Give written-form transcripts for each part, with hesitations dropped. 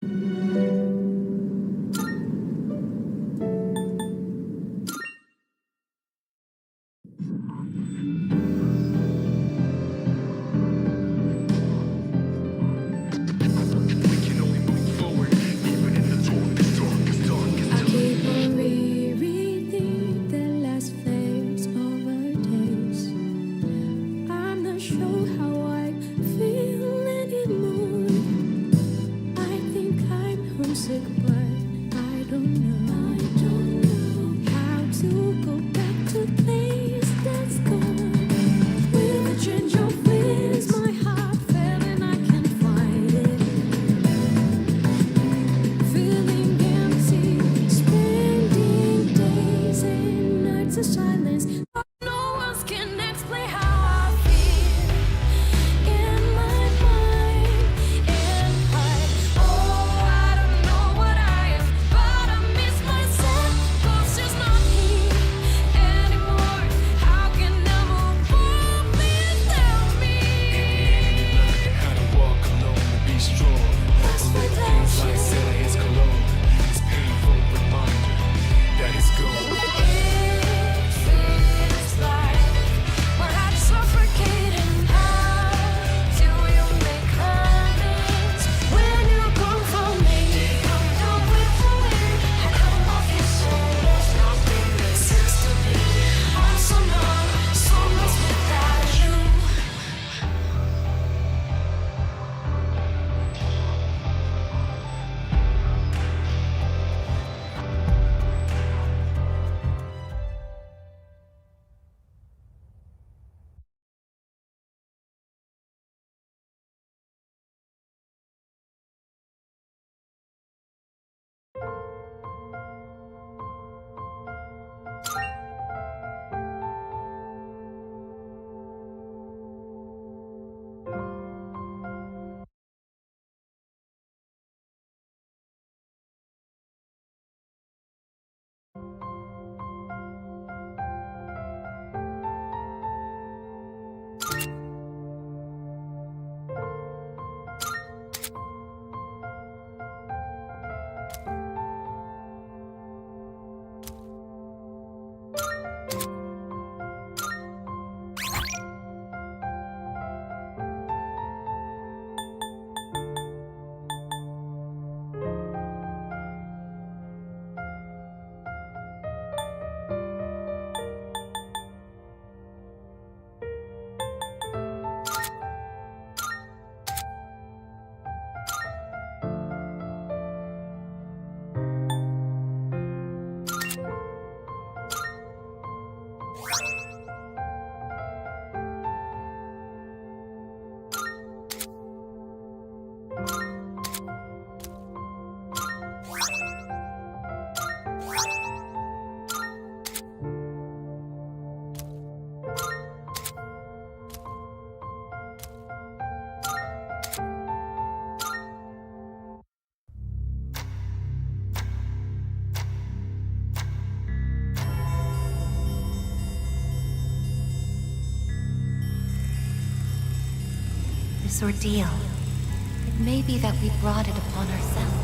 I keep on rereading the last phase of our days. I'm not sure how I feel anymore. I think I'm homesick, but I don't know how to go back to the place that's gone. With a change of winds, my heart fell and I can't find it. Feeling empty, spending days and nights of silence. No one can explain how I feel in my mind. And I don't know what I am, but I miss myself 'cause it's not here anymore. How can I move on? Please tell me. How to walk alone and be strong. That's All what the things I like said is cologne. It's painful reminder that it's gone. It feels like my heart is suffocating. How do you make amends when you come for me? Come down with the wind. I come off your soul. There's nothing makes sense to me. I'm so numb, so lost without you. This ordeal, it may be that we brought it upon ourselves.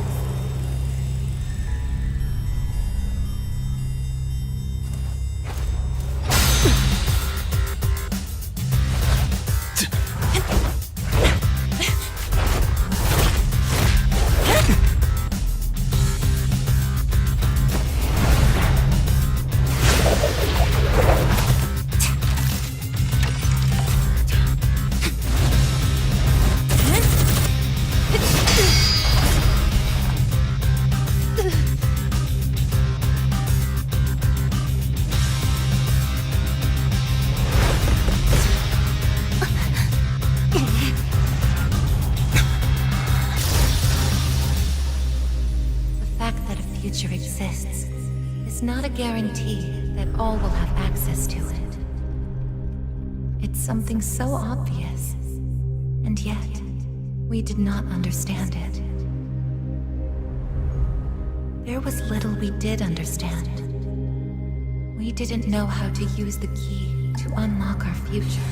Future exists is not a guarantee that all will have access to it. It's something so obvious, and yet we did not understand it. There was little we did understand. We didn't know how to use the key to unlock our future.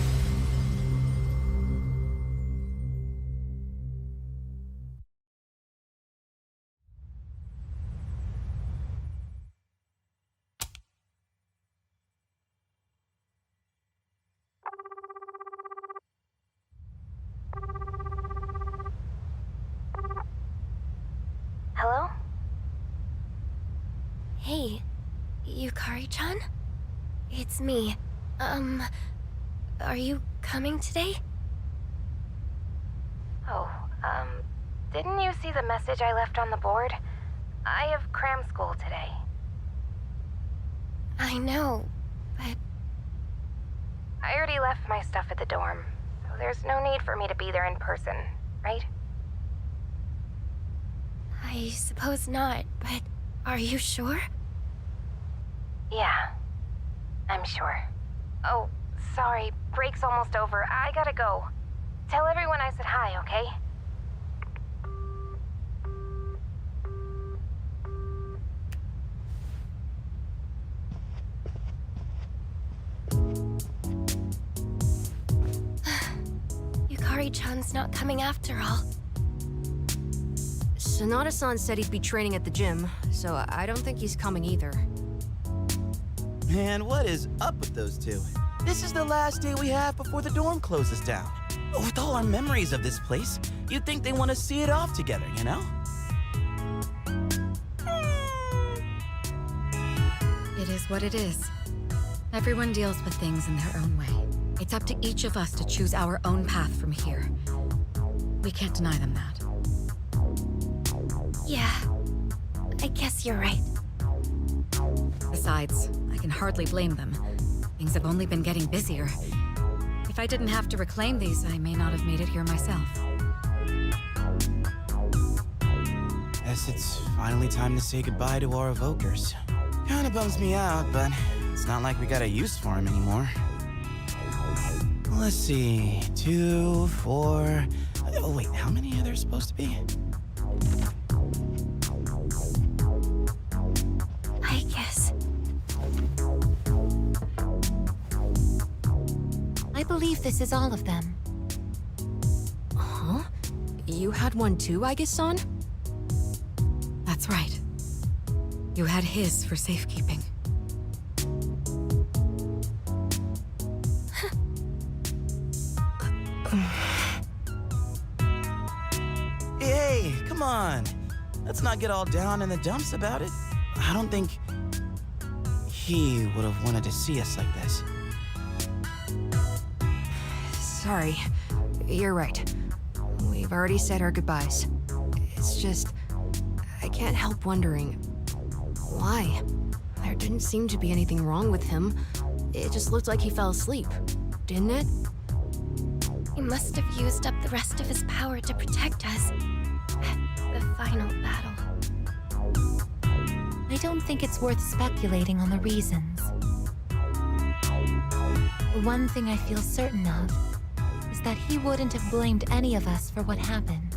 Hello? Hey, Yukari-chan? It's me. Are you coming today? Oh, didn't you see the message I left on the board? I have cram school today. I know, but... I already left my stuff at the dorm, so there's no need for me to be there in person, right? I suppose not, but are you sure? Yeah, I'm sure. Oh, sorry, break's almost over. I gotta go. Tell everyone I said hi, okay? Yukari-chan's not coming after all. Sonata-san said he'd be training at the gym, so I don't think he's coming either. Man, what is up with those two? This is the last day we have before the dorm closes down. With all our memories of this place, you'd think they want to see it off together, you know? It is what it is. Everyone deals with things in their own way. It's up to each of us to choose our own path from here. We can't deny them that. Yeah, I guess you're right. Besides, I can hardly blame them. Things have only been getting busier. If I didn't have to reclaim these, I may not have made it here myself. Guess it's finally time to say goodbye to our evokers. Kinda bums me out, but it's not like we got a use for them anymore. Let's see, 2, 4... Oh wait, how many are there supposed to be? Aigis. I believe this is all of them. Huh? You had one too, Aigis-san? That's right. You had his for safekeeping. Hey, come on. Let's not get all down in the dumps about it. I don't think he would have wanted to see us like this. Sorry. You're right. We've already said our goodbyes. It's just... I can't help wondering... why? There didn't seem to be anything wrong with him. It just looked like he fell asleep. Didn't it? He must have used up the rest of his power to protect us. At the final battle. I don't think it's worth speculating on the reasons. The one thing I feel certain of is that he wouldn't have blamed any of us for what happened.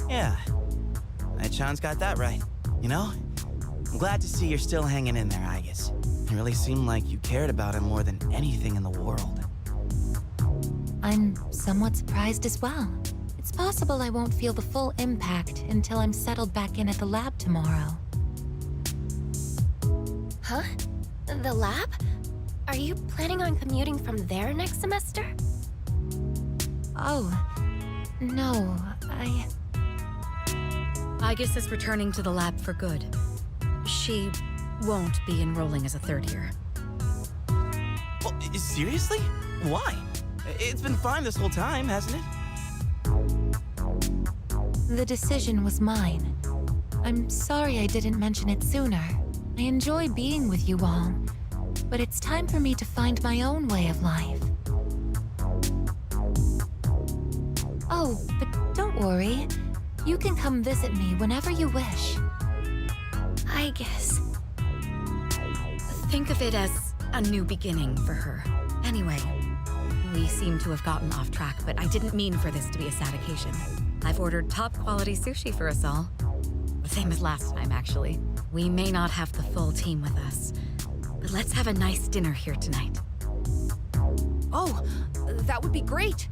Yeah. Chan's got that right. You know? I'm glad to see you're still hanging in there, Aigis. It really seemed like you cared about him more than anything in the world. I'm somewhat surprised as well. It's possible I won't feel the full impact until I'm settled back in at the lab tomorrow. Huh? The lab? Are you planning on commuting from there next semester? Oh, no, Aigis is returning to the lab for good. She won't be enrolling as a third year. Well, seriously? Why? It's been fine this whole time, hasn't it? The decision was mine. I'm sorry I didn't mention it sooner. I enjoy being with you all, but it's time for me to find my own way of life. Oh, but don't worry. You can come visit me whenever you wish. I guess. Think of it as a new beginning for her. Anyway, we seem to have gotten off track, but I didn't mean for this to be a sad occasion. I've ordered top-quality sushi for us all. The same as last time, actually. We may not have the full team with us, but let's have a nice dinner here tonight. Oh, that would be great!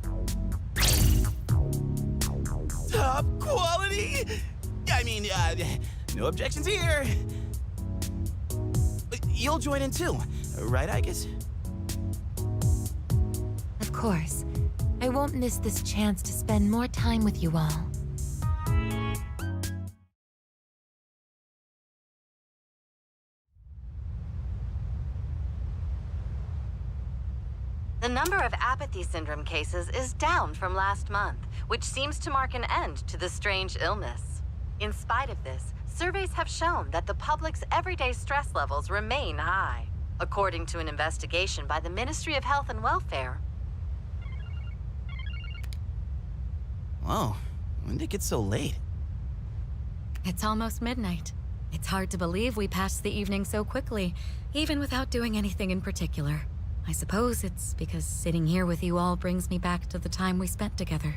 Top quality? I mean, no objections here. You'll join in too, right, Aigis? Of course. I won't miss this chance to spend more time with you all. The number of apathy syndrome cases is down from last month, which seems to mark an end to the strange illness. In spite of this, surveys have shown that the public's everyday stress levels remain high, according to an investigation by the Ministry of Health and Welfare. Whoa, when did it get so late? It's almost midnight. It's hard to believe we passed the evening so quickly, even without doing anything in particular. I suppose it's because sitting here with you all brings me back to the time we spent together.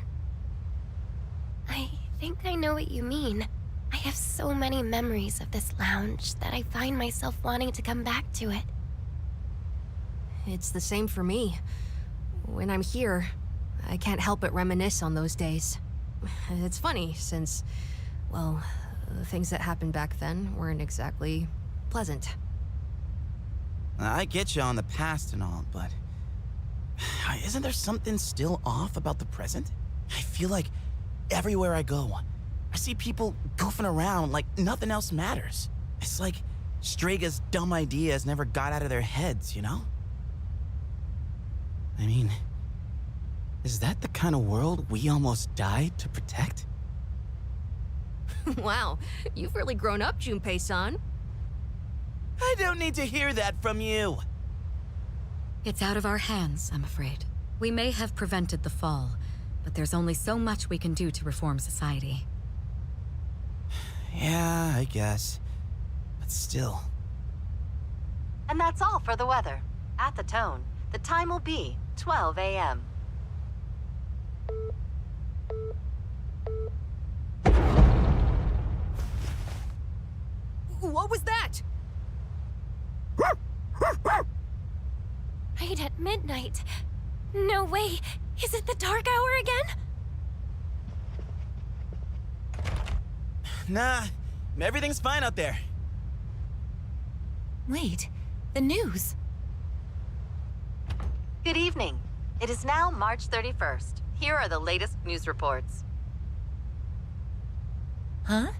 I think I know what you mean. I have so many memories of this lounge that I find myself wanting to come back to it. It's the same for me. When I'm here, I can't help but reminisce on those days. It's funny, since, well, the things that happened back then weren't exactly pleasant. I get you on the past and all, but isn't there something still off about the present? I feel like everywhere I go, I see people goofing around like nothing else matters. It's like Straga's dumb ideas never got out of their heads, you know? I mean, is that the kind of world we almost died to protect? Wow, you've really grown up, Junpei-san. I don't need to hear that from you. It's out of our hands, I'm afraid. We may have prevented the fall, but there's only so much we can do to reform society. Yeah, I guess. But still. And that's all for the weather. At the tone, the time will be 12 a.m. What was that? Right at midnight. No way. Is it the dark hour again? Nah, everything's fine out there. Wait, the news. Good evening. It is now March 31st. Here are the latest news reports. Huh?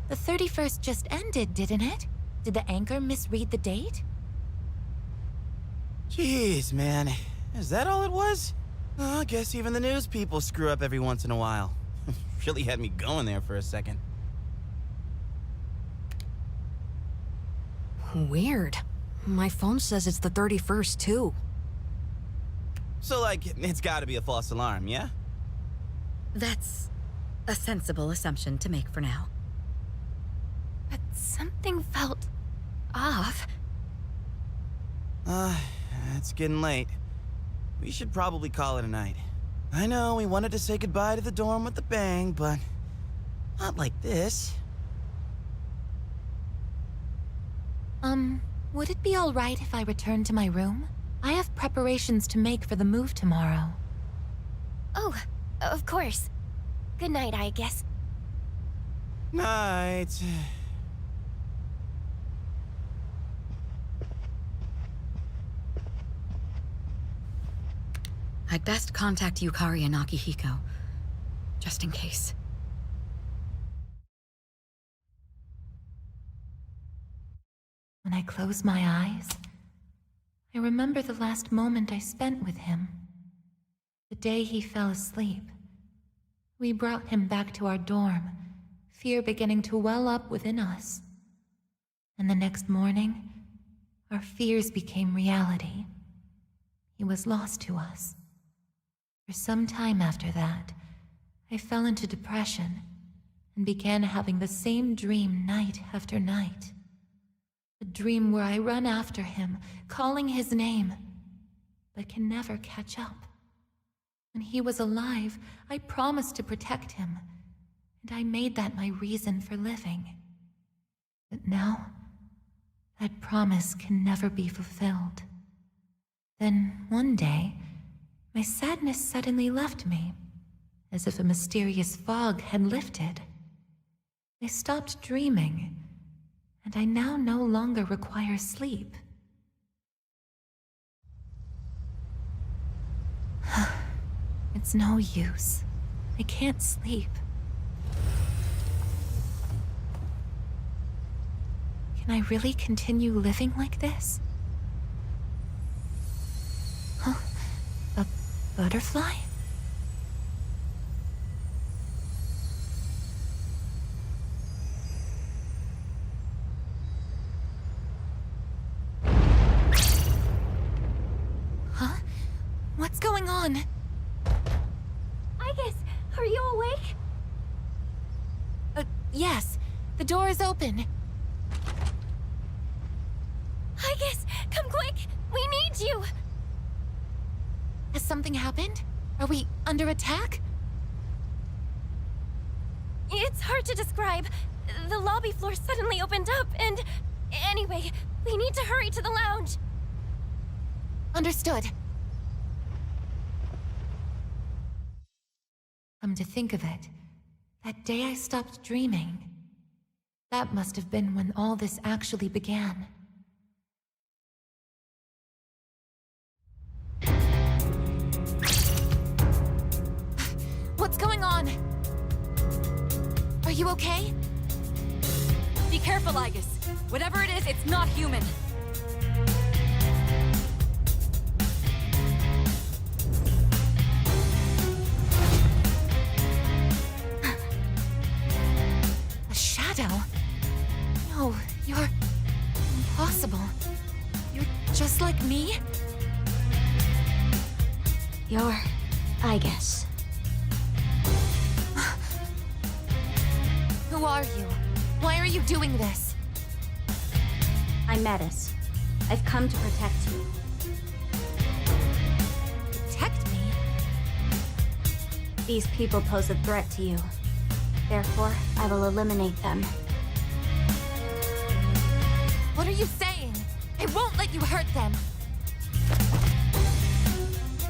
The 31st just ended, didn't it? Did the anchor misread the date? Jeez, man. Is that all it was? Oh, I guess even the news people screw up every once in a while. Really had me going there for a second. Weird. My phone says it's the 31st, too. So, like, it's gotta be a false alarm, yeah? That's a sensible assumption to make for now. But something felt off. It's getting late. We should probably call it a night. I know we wanted to say goodbye to the dorm with a bang, but not like this. Would it be all right if I return to my room? I have preparations to make for the move tomorrow. Oh, of course. Good night, I guess. Night. I'd best contact Yukari and Akihiko, just in case. When I close my eyes, I remember the last moment I spent with him. The day he fell asleep. We brought him back to our dorm, fear beginning to well up within us. And the next morning, our fears became reality. He was lost to us. For some time after that, I fell into depression and began having the same dream night after night. A dream where I run after him, calling his name, but can never catch up. When he was alive, I promised to protect him, and I made that my reason for living. But now, that promise can never be fulfilled. Then, one day, my sadness suddenly left me, as if a mysterious fog had lifted. I stopped dreaming, and I now no longer require sleep. It's no use. I can't sleep. Can I really continue living like this? Huh? butterfly? Huh? What's going on? Aigis, are you awake? Yes. The door is open. Aigis, come quick! We need you! Has something happened? Are we under attack? It's hard to describe. The lobby floor suddenly opened up and... Anyway, we need to hurry to the lounge. Understood. Come to think of it, that day I stopped dreaming, that must have been when all this actually began. What's going on? Are you okay? Be careful, Aigis. Whatever it is, it's not human. A shadow? No, you're... impossible. You're just like me? You're... Aigis. Who are you? Why are you doing this? I'm Metis. I've come to protect you. Protect me? These people pose a threat to you. Therefore, I will eliminate them. What are you saying? I won't let you hurt them.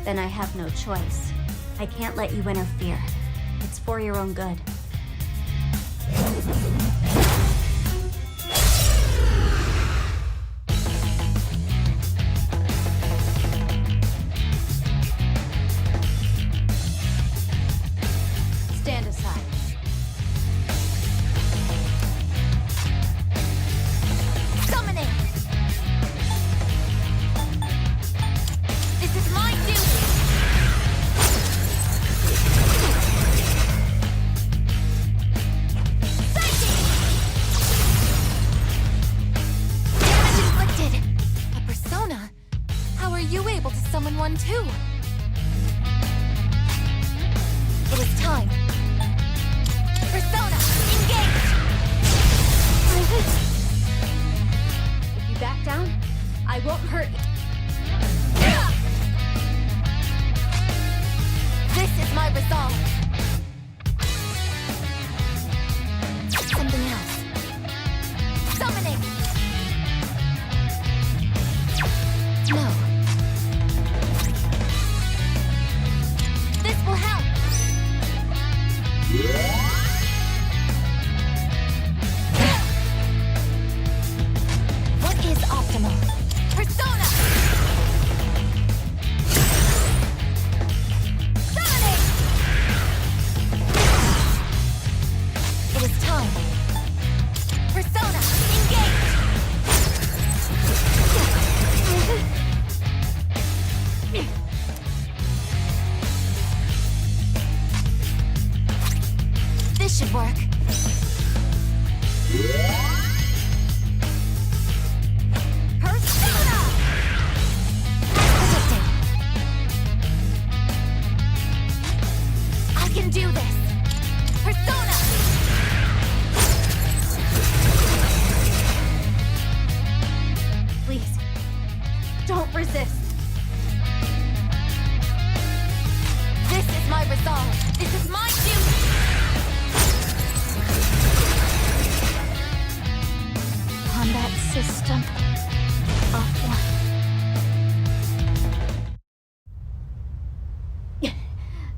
Then I have no choice. I can't let you interfere. It's for your own good. Stand aside. Summoning! This is my duty! Damage inflicted! A persona? How are you able to summon one too? It is time. Persona, engage! If you back down, I won't hurt you. This is my resolve. Something else. Summoning! No. This will help. What is optimal? Persona! Summoning! It is time. Persona, engage! This should work. Persona! As predicted. I can do this. Persona! Please, don't resist. This is my resolve. This is my duty. Combat system offline.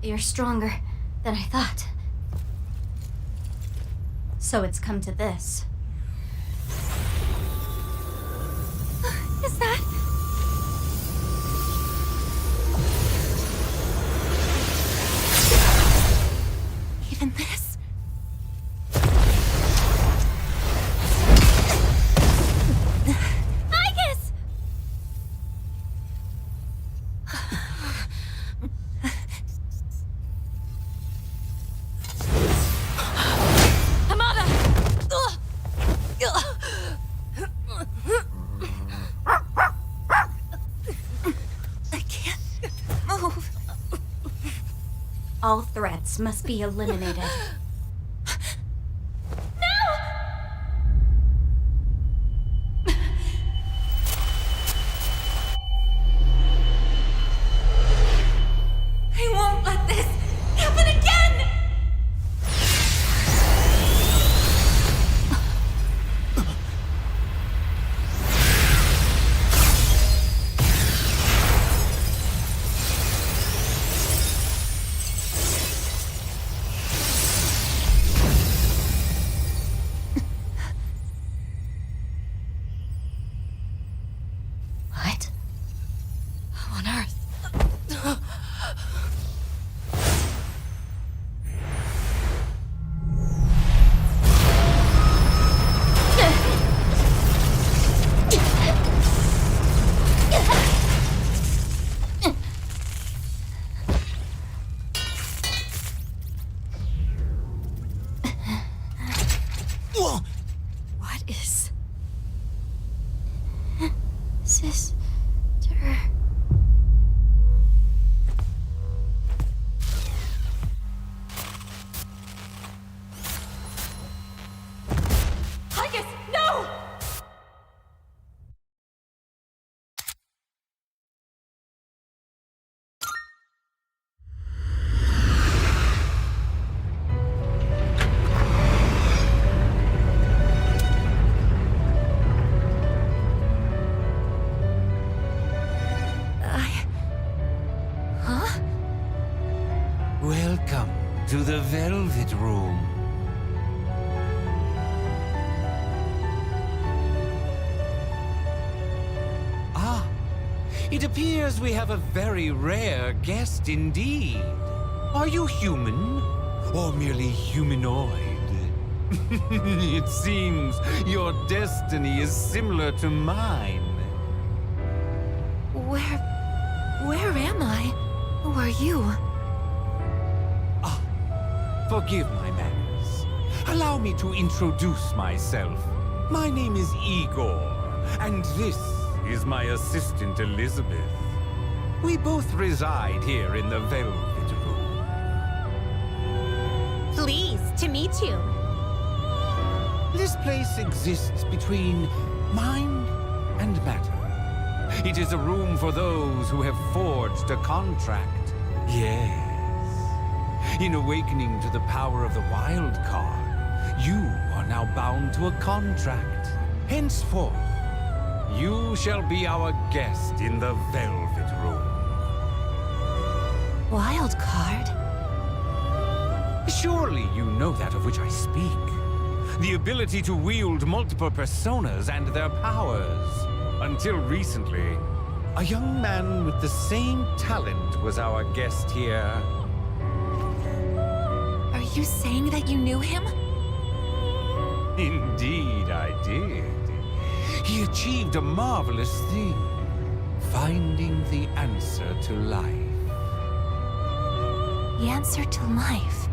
You're stronger than I thought. So it's come to this. Is that... Even this? Aigis! All threats must be eliminated. I won't let this happen again! What? How on earth? Whoa! What is... Sister. Aigis, no! Huh? Welcome to the Velvet Room. Ah, it appears we have a very rare guest indeed. Are you human? Or merely humanoid? It seems your destiny is similar to mine. Where am I? Who are you? Forgive my manners. Allow me to introduce myself. My name is Igor, and this is my assistant Elizabeth. We both reside here in the Velvet Room. Pleased to meet you. This place exists between mind and matter. It is a room for those who have forged a contract. Yes. In awakening to the power of the wild card, you are now bound to a contract. Henceforth, you shall be our guest in the Velvet Room. Wild card? Surely you know that of which I speak. The ability to wield multiple personas and their powers. Until recently, a young man with the same talent was our guest here. Are you saying that you knew him? Indeed, I did. He achieved a marvelous thing, finding the answer to life. The answer to life.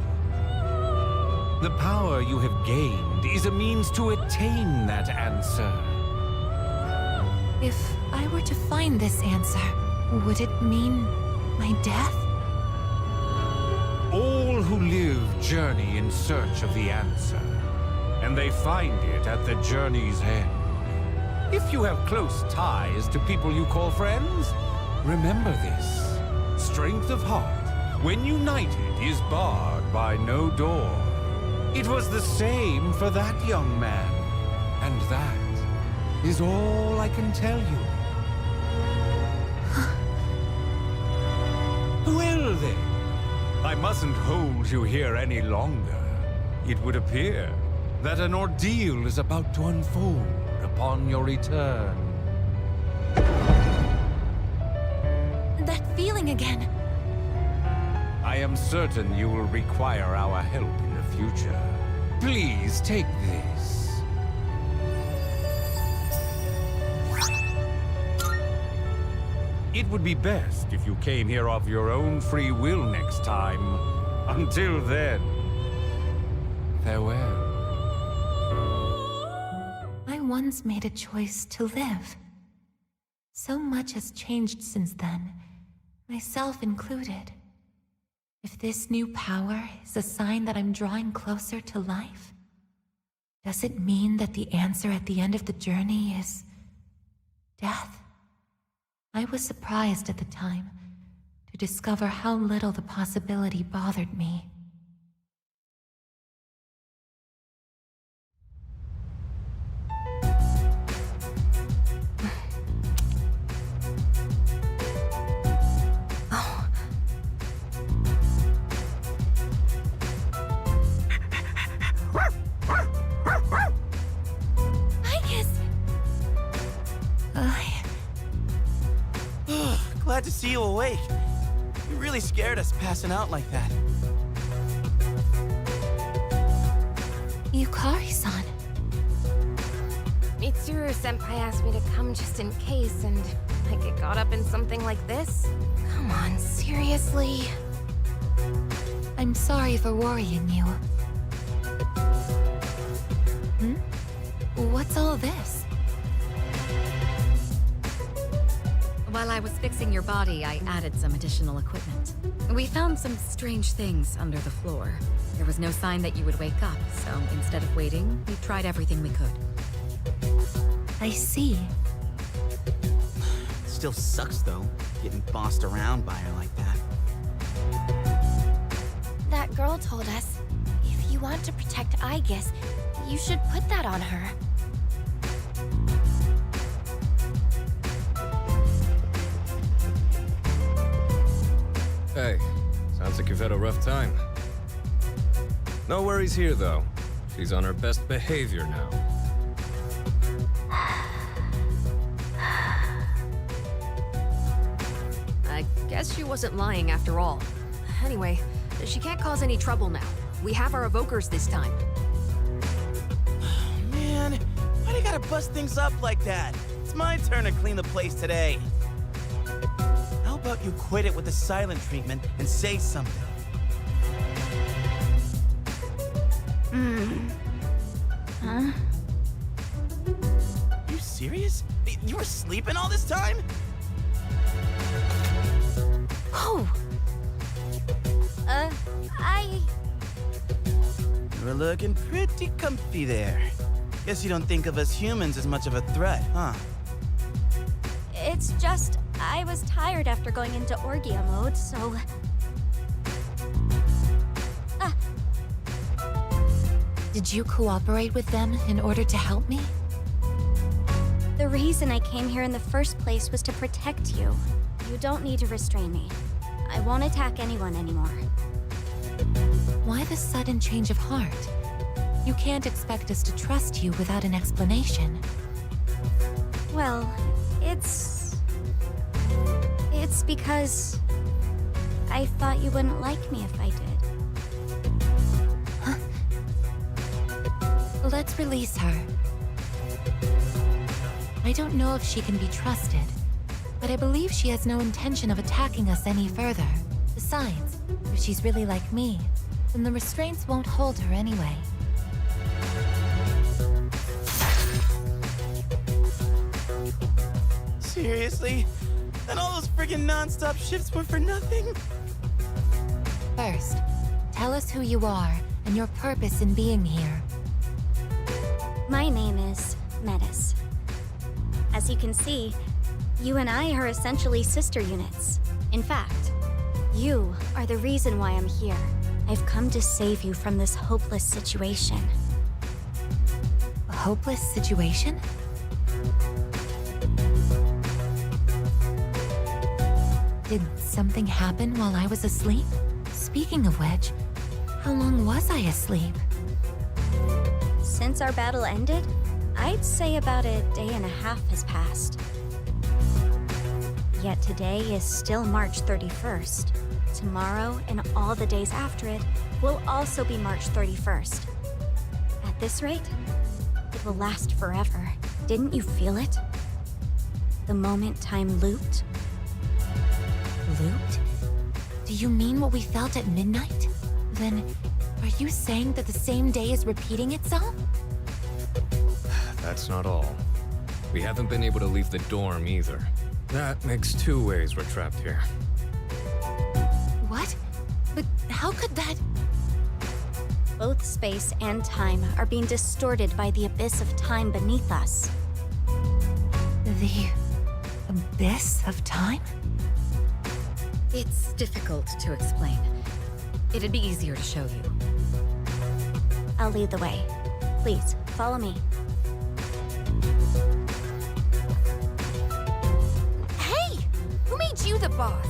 The power you have gained is a means to attain that answer. If I were to find this answer, would it mean my death? All who live journey in search of the answer, and they find it at the journey's end. If you have close ties to people you call friends, remember this. Strength of heart, when united, is barred by no door. It was the same for that young man, and that is all I can tell you. Well then, I mustn't hold you here any longer. It would appear that an ordeal is about to unfold upon your return. That feeling again. I am certain you will require our help in the future. Please take this. It would be best if you came here of your own free will next time. Until then, farewell. I once made a choice to live. So much has changed since then, myself included. If this new power is a sign that I'm drawing closer to life, does it mean that the answer at the end of the journey is death? I was surprised at the time to discover how little the possibility bothered me. Glad to see you awake. You really scared us passing out like that. Yukari-san. Mitsuru-senpai asked me to come just in case, and I get caught up in something like this? Come on, seriously? I'm sorry for worrying you. What's all this? While I was fixing your body, I added some additional equipment. We found some strange things under the floor. There was no sign that you would wake up, so instead of waiting, we tried everything we could. I see. Still sucks, though, getting bossed around by her like that. That girl told us, if you want to protect Aigis, you should put that on her. Hey, sounds like you've had a rough time. No worries here, though. She's on her best behavior now. I guess she wasn't lying after all. Anyway, she can't cause any trouble now. We have our evokers this time. Man, why do you gotta bust things up like that? It's my turn to clean the place today. How about you quit it with the silent treatment and say something? Huh? You serious? You were sleeping all this time? Oh! You were looking pretty comfy there. Guess you don't think of us humans as much of a threat, huh? It's just, I was tired after going into Orgia mode, so... Did you cooperate with them in order to help me? The reason I came here in the first place was to protect you. You don't need to restrain me. I won't attack anyone anymore. Why the sudden change of heart? You can't expect us to trust you without an explanation. Well, it's because... I thought you wouldn't like me if I did. Let's release her. I don't know if she can be trusted, but I believe she has no intention of attacking us any further. Besides, if she's really like me, then the restraints won't hold her anyway. Seriously? And all those friggin' non-stop shifts were for nothing? First, tell us who you are and your purpose in being here. My name is Metis. As you can see, you and I are essentially sister units. In fact, you are the reason why I'm here. I've come to save you from this hopeless situation. A hopeless situation? Did something happen while I was asleep? Speaking of which, how long was I asleep? Since our battle ended, I'd say about a day and a half has passed. Yet today is still March 31st. Tomorrow and all the days after it will also be March 31st. At this rate, it will last forever. Didn't you feel it? The moment time looped? Looped? Do you mean what we felt at midnight? Then, are you saying that the same day is repeating itself? That's not all. We haven't been able to leave the dorm either. That makes two ways we're trapped here. What? But How could that... Both space and time are being distorted by the abyss of time beneath us. The abyss of time? It's difficult to explain. It'd be easier to show you. I'll lead the way. Please, follow me. Hey! Who made you the boss?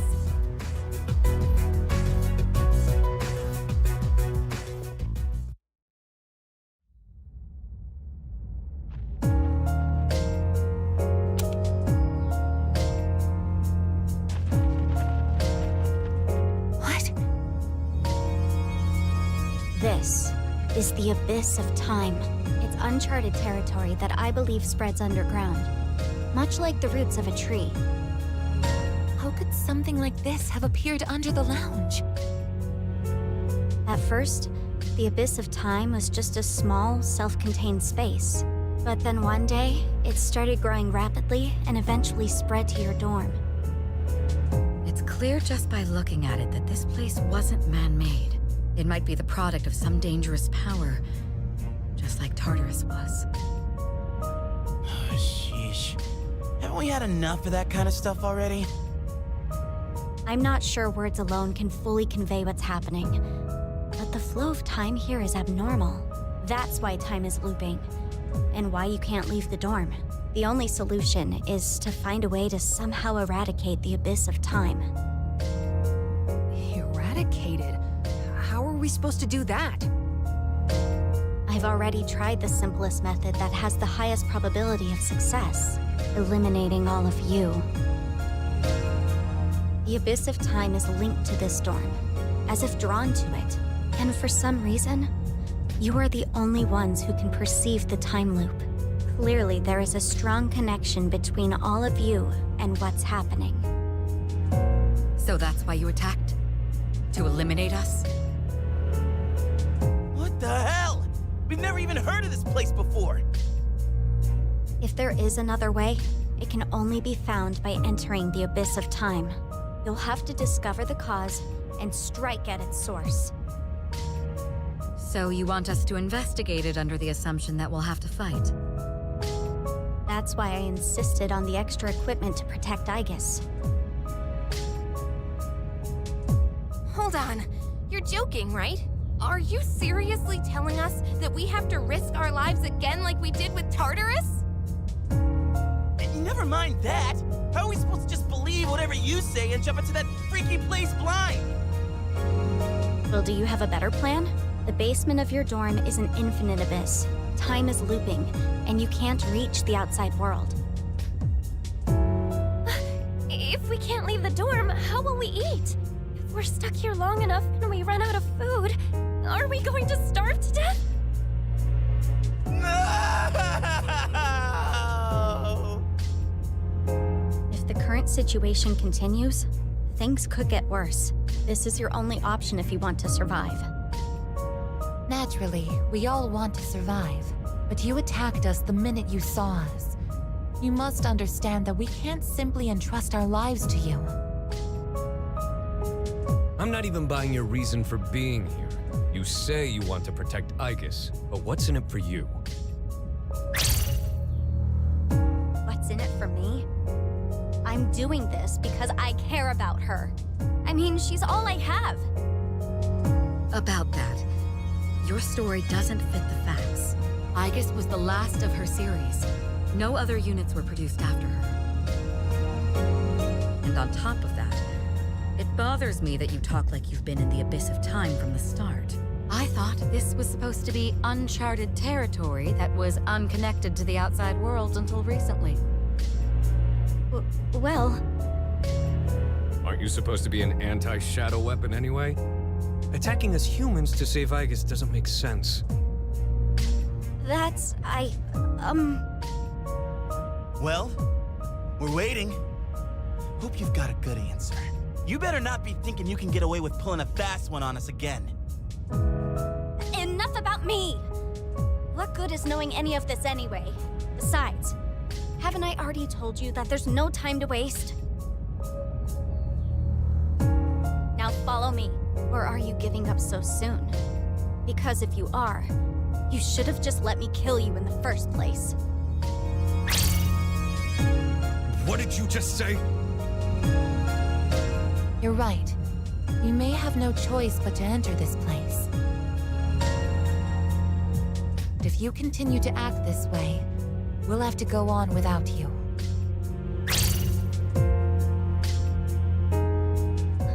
What? This is the abyss of time. It's uncharted territory that I believe spreads underground, much like the roots of a tree. How could something like this have appeared under the lounge? At first, the abyss of time was just a small, self-contained space. But then one day, it started growing rapidly and eventually spread to your dorm. It's clear just by looking at it that this place wasn't man-made. It might be the product of some dangerous power, just like Tartarus was. Sheesh. Haven't we had enough of that kind of stuff already? I'm not sure words alone can fully convey what's happening, but the flow of time here is abnormal. That's why time is looping, and why you can't leave the dorm. The only solution is to find a way to somehow eradicate the abyss of time. Eradicated? How are we supposed to do that? I've already tried the simplest method that has the highest probability of success, eliminating all of you. The abyss of time is linked to this dorm, as if drawn to it. And for some reason, you are the only ones who can perceive the time loop. Clearly, there is a strong connection between all of you and what's happening. So that's why you attacked? To eliminate us? What the hell? We've never even heard of this place before. If there is another way, it can only be found by entering the abyss of time. You'll have to discover the cause and strike at its source. So you want us to investigate it under the assumption that we'll have to fight? That's why I insisted on the extra equipment to protect Aigis. Hold on. You're joking, right? Are you seriously telling us that we have to risk our lives again like we did with Tartarus? Never mind that. How are we supposed to just believe whatever you say and jump into that freaky place blind? Well, do you have a better plan? The basement of your dorm is an infinite abyss. Time is looping, and you can't reach the outside world. If we can't leave the dorm, how will we eat? If we're stuck here long enough and we run out of food, are we going to starve to death? No! If the current situation continues, things could get worse. This is your only option if you want to survive. Naturally, we all want to survive. But you attacked us the minute you saw us. You must understand that we can't simply entrust our lives to you. I'm not even buying your reason for being here. You say you want to protect Aigis, but what's in it for you? What's in it for me? I'm doing this because I care about her. I mean, she's all I have. About that, your story doesn't fit the facts. Aigis was the last of her series. No other units were produced after her. And on top of that, it bothers me that you talk like you've been in the abyss of time from the start. I thought this was supposed to be uncharted territory that was unconnected to the outside world until recently. Well... Aren't you supposed to be an anti-shadow weapon anyway? Attacking us humans to save Aigis doesn't make sense. That's... Well, we're waiting. Hope you've got a good answer. You better not be thinking you can get away with pulling a fast one on us again. Enough about me! What good is knowing any of this anyway? Besides, haven't I already told you that there's no time to waste? Now follow me. Or are you giving up so soon? Because if you are, you should have just let me kill you in the first place. What did you just say? You're right. You may have no choice but to enter this place. But if you continue to act this way, we'll have to go on without you.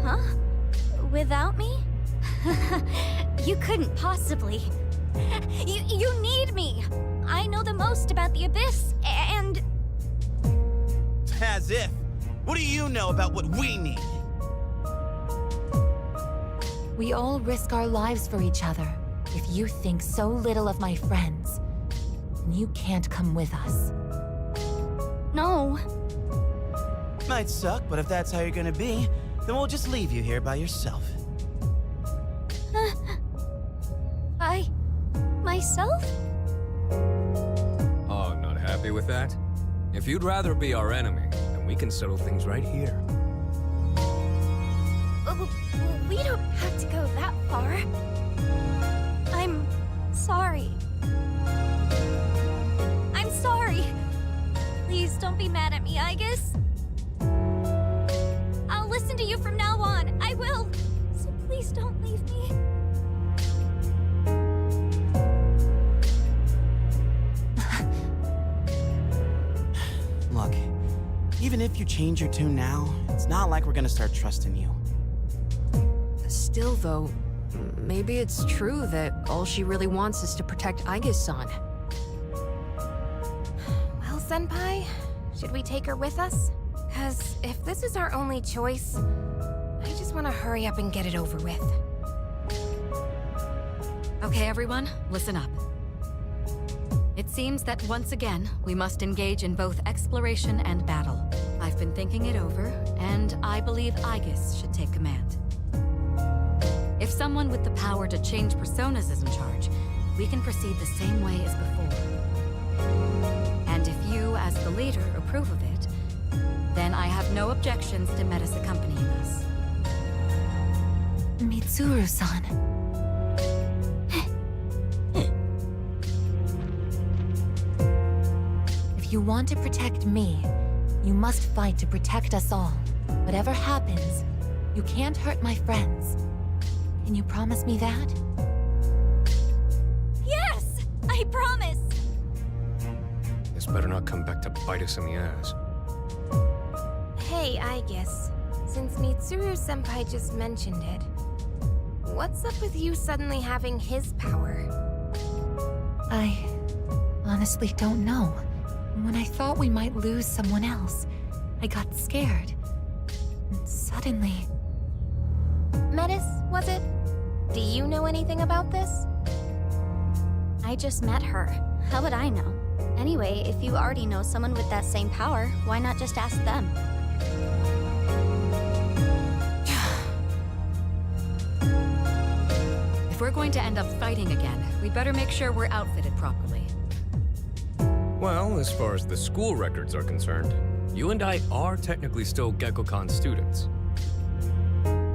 Huh? Without me? You couldn't possibly. You need me! I know the most about the Abyss, and... As if. What do you know about what we need? We all risk our lives for each other. If you think so little of my friends, then you can't come with us. No. Might suck, but if that's how you're gonna be, then we'll just leave you here by yourself. Myself? Oh, not happy with that? If you'd rather be our enemy, then we can settle things right here. We don't have to go that far. I'm sorry. I'm sorry. Please don't be mad at me, Aigis. I'll listen to you from now on. I will. So please don't leave me. Look, even if you change your tune now, it's not like we're gonna start trusting you. Still, though, maybe it's true that all she really wants is to protect Aigis-san. Well, Senpai, should we take her with us? 'Cause if this is our only choice, I just want to hurry up and get it over with. Okay, everyone, listen up. It seems that once again, we must engage in both exploration and battle. I've been thinking it over, and I believe Aigis should take command. If someone with the power to change personas is in charge, we can proceed the same way as before. And if you, as the leader, approve of it, then I have no objections to Metis accompanying us. Mitsuru-san. If you want to protect me, you must fight to protect us all. Whatever happens, you can't hurt my friends. Can you promise me that? Yes! I promise! This better not come back to bite us in the ass. Hey, Aigis. Since Mitsuru-senpai just mentioned it, what's up with you suddenly having his power? I honestly don't know. When I thought we might lose someone else, I got scared. And suddenly... Metis, was it? Do you know anything about this? I just met her. How would I know? Anyway, if you already know someone with that same power, why not just ask them? If we're going to end up fighting again, we'd better make sure we're outfitted properly. Well, as far as the school records are concerned, you and I are technically still Gekkokan students.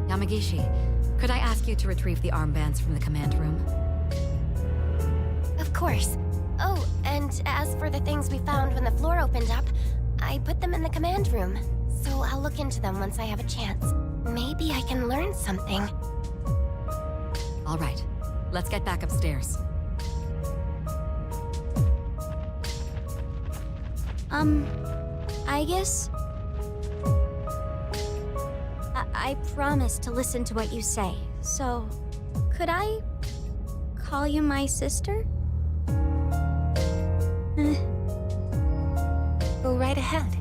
Yamagishi, could I ask you to retrieve the armbands from the command room? Of course. Oh, and as for the things we found when the floor opened up, I put them in the command room. So I'll look into them once I have a chance. Maybe I can learn something. All right, let's get back upstairs. Aigis? I promise to listen to what you say, so... could I... call you my sister? Go right ahead.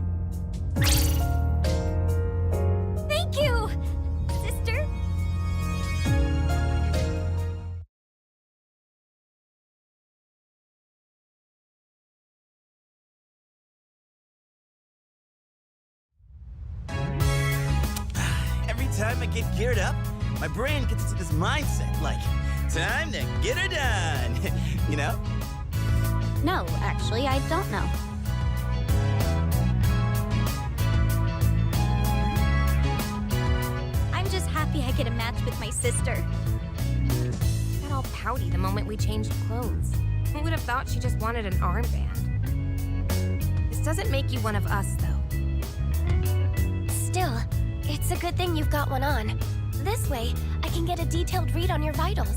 Thank you, sister! Every time I get geared up, my brain gets into this mindset, like, time to get her done. You know? No, actually, I don't know. I'm just happy happy I get a match with my sister. Got all pouty the moment we changed clothes. Who would have thought she just wanted an armband? This doesn't make you one of us, though. Still, it's a good thing you've got one on. This way, I can get a detailed read on your vitals.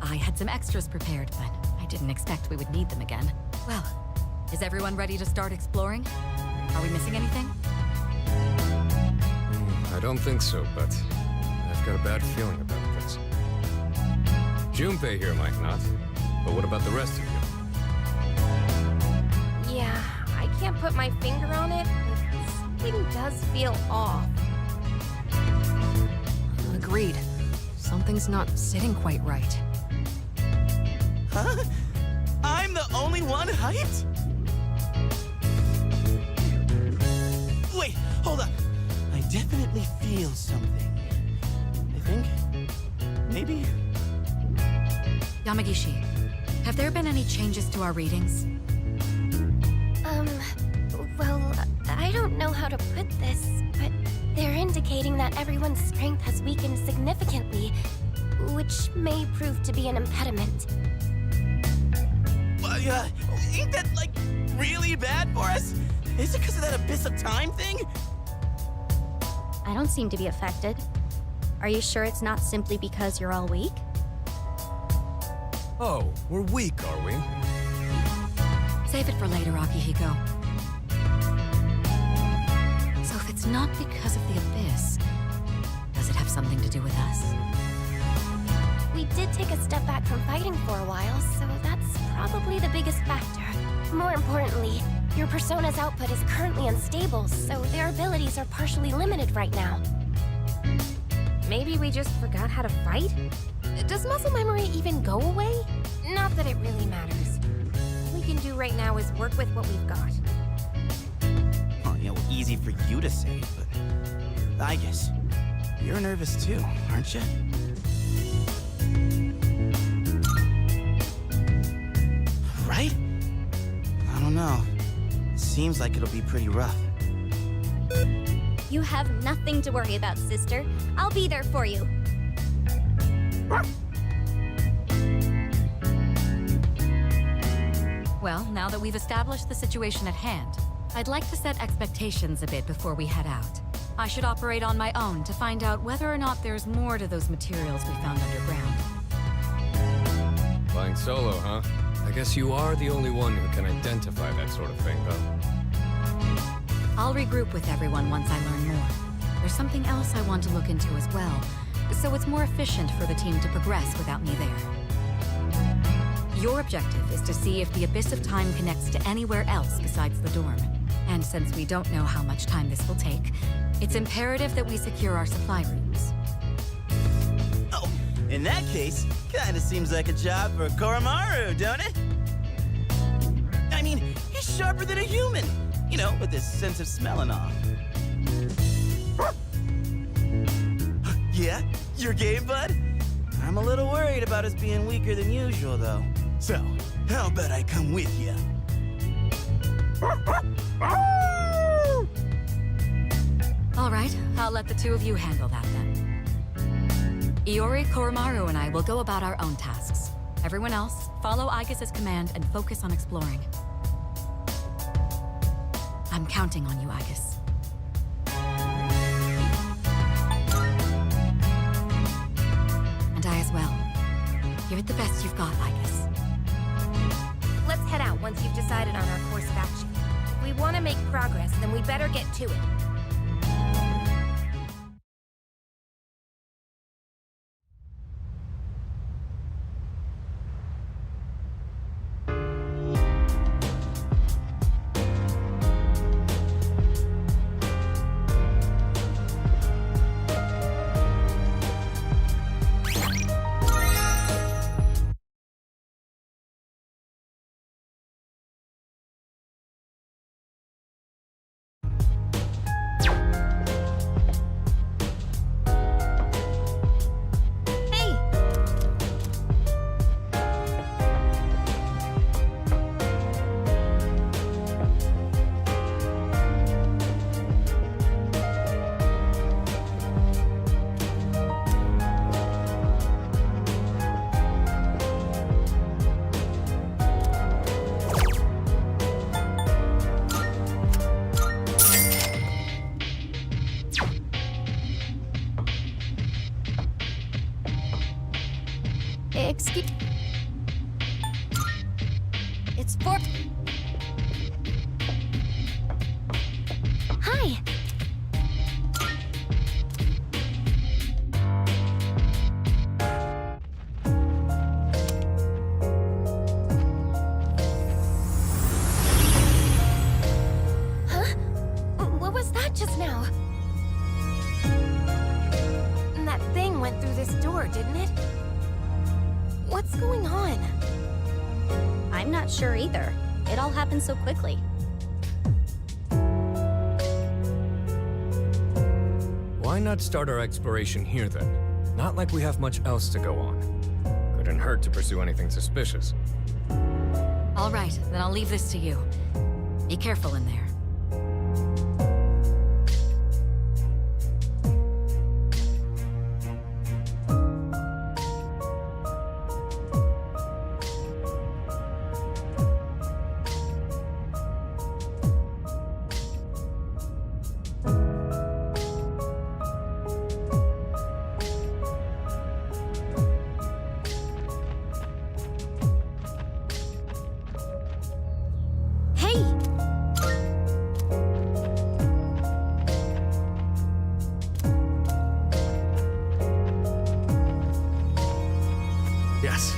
I had some extras prepared, but I didn't expect we would need them again. Well, is everyone ready to start exploring? Are we missing anything? I don't think so, but I've got a bad feeling about this. Junpei here might not, but what about the rest of you? Yeah, I can't put my finger on it, but something does feel off. Agreed. Something's not sitting quite right. Huh? I'm the only one hyped? Wait, hold up. I definitely feel something. I think. Maybe. Yamagishi, have there been any changes to our readings? Well, I don't know how to put this, but they're indicating that everyone's strength has weakened significantly, which may prove to be an impediment. Ain't that, like, really bad for us? Is it because of that abyss of time thing? I don't seem to be affected. Are you sure it's not simply because you're all weak? Oh, we're weak, are we? Save it for later, Akihiko. So if it's not because of the abyss, does it have something to do with us? We did take a step back from fighting for a while, so that's probably the biggest factor. More importantly, your persona's output is currently unstable, so their abilities are partially limited right now. Maybe we just forgot how to fight? Does muscle memory even go away? Not that it really matters. All we can do right now is work with what we've got. Oh, easy for you to say, but Aigis, you're nervous too, aren't you? Right? I don't know. Seems like it'll be pretty rough. You have nothing to worry about, sister. I'll be there for you. Well, now that we've established the situation at hand, I'd like to set expectations a bit before we head out. I should operate on my own to find out whether or not there's more to those materials we found underground. Flying solo, huh? I guess you are the only one who can identify that sort of thing, though. I'll regroup with everyone once I learn more. There's something else I want to look into as well, so it's more efficient for the team to progress without me there. Your objective is to see if the Abyss of Time connects to anywhere else besides the dorm. And since we don't know how much time this will take, it's imperative that we secure our supply rooms. Oh, in that case, kinda seems like a job for Koromaru, don't it? I mean, he's sharper than a human, with his sense of smell and all. Yeah? Your game, bud? I'm a little worried about us being weaker than usual, though. So, how about I come with you? All right, I'll let the two of you handle that then. Iori, Koromaru, and I will go about our own tasks. Everyone else, follow Aigis' command and focus on exploring. I'm counting on you, Aigis. And I as well. Give it the best you've got, Aigis. Let's head out once you've decided on our course of action. If we want to make progress, then we better get to it. Excuse... It's for... Hi! Huh? What was that just now? That thing went through this door, didn't it? What's going on? I'm not sure either. It all happened so quickly. Why not start our exploration here then? Not like we have much else to go on. Couldn't hurt to pursue anything suspicious. All right, then I'll leave this to you. Be careful in there. Hey! Yes.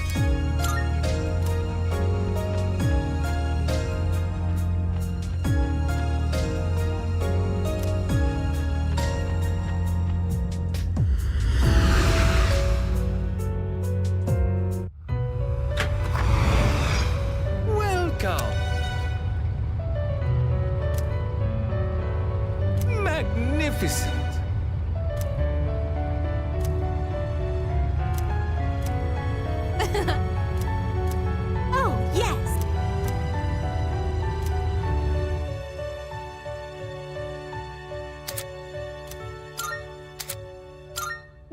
Welcome. Magnificent. Oh, yes!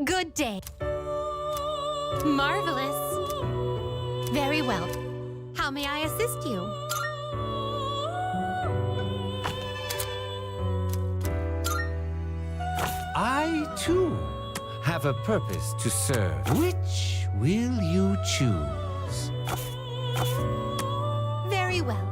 Good day. Marvelous. Very well. How may I assist you? I, too, have a purpose to serve. Which will you choose? Very well.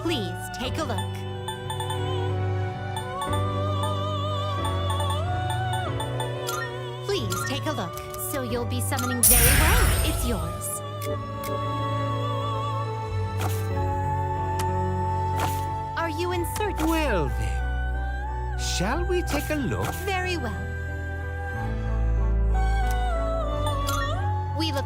Please take a look. Please take a look. So you'll be summoning very well. It's yours. Are you in search? Well then, shall we take a look? Very well. We look